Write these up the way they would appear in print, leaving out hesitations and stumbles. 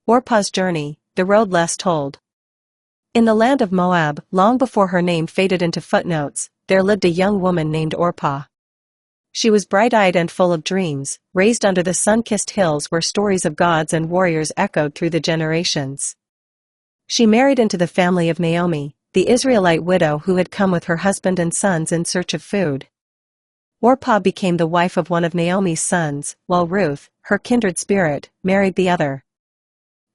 Orpah's journey, the road less told. In the land of Moab, long before her name faded into footnotes, there lived a young woman named Orpah. She was bright-eyed and full of dreams, raised under the sun-kissed hills where stories of gods and warriors echoed through the generations. She married into the family of Naomi, the Israelite widow who had come with her husband and sons in search of food. Orpah became the wife of one of Naomi's sons, while Ruth, her kindred spirit, married the other.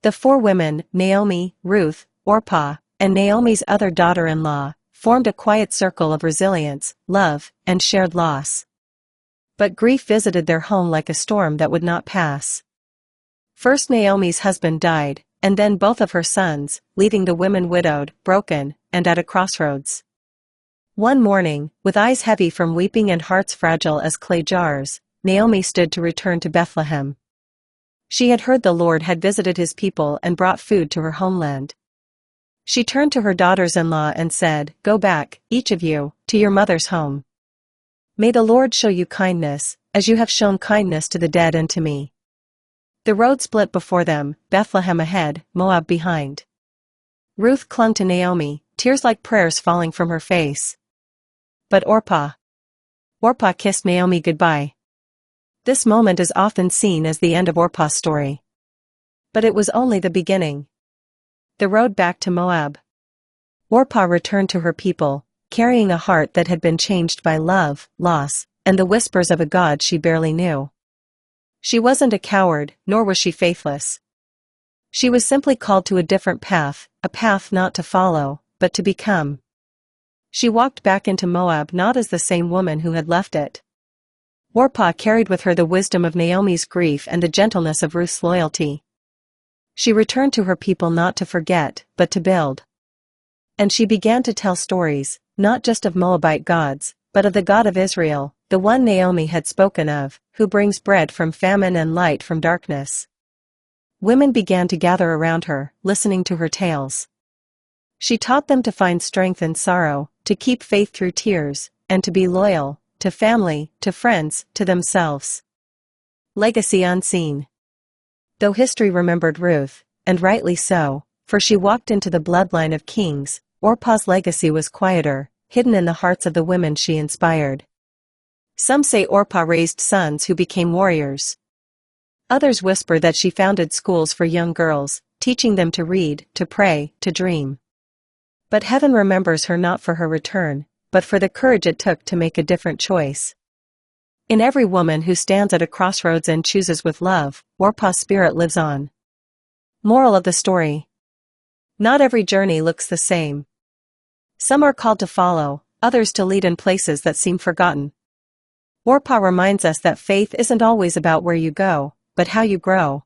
The four women, Naomi, Ruth, Orpah, and Naomi's other daughter-in-law, formed a quiet circle of resilience, love, and shared loss. But grief visited their home like a storm that would not pass. First Naomi's husband died, and then both of her sons, leaving the women widowed, broken, and at a crossroads. One morning, with eyes heavy from weeping and hearts fragile as clay jars, Naomi stood to return to Bethlehem. She had heard the Lord had visited his people and brought food to her homeland. She turned to her daughters-in-law and said, "Go back, each of you, to your mother's home. May the Lord show you kindness, as you have shown kindness to the dead and to me." The road split before them, Bethlehem ahead, Moab behind. Ruth clung to Naomi, tears like prayers falling from her face. But Orpah kissed Naomi goodbye. This moment is often seen as the end of Orpah's story. But it was only the beginning. The road back to Moab. Orpah returned to her people, carrying a heart that had been changed by love, loss, and the whispers of a God she barely knew. She wasn't a coward, nor was she faithless. She was simply called to a different path, a path not to follow, but to become. She walked back into Moab not as the same woman who had left it. Orpah carried with her the wisdom of Naomi's grief and the gentleness of Ruth's loyalty. She returned to her people not to forget, but to build. And she began to tell stories, not just of Moabite gods, but of the God of Israel, the one Naomi had spoken of, who brings bread from famine and light from darkness. Women began to gather around her, listening to her tales. She taught them to find strength in sorrow, to keep faith through tears, and to be loyal, to family, to friends, to themselves. Legacy unseen. Though history remembered Ruth, and rightly so, for she walked into the bloodline of kings, Orpah's legacy was quieter, hidden in the hearts of the women she inspired. Some say Orpah raised sons who became warriors. Others whisper that she founded schools for young girls, teaching them to read, to pray, to dream. But heaven remembers her not for her return, but for the courage it took to make a different choice. In every woman who stands at a crossroads and chooses with love, Orpah's spirit lives on. Moral of the story. Not every journey looks the same. Some are called to follow, others to lead in places that seem forgotten. Orpah reminds us that faith isn't always about where you go, but how you grow.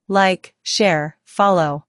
Like, share, follow,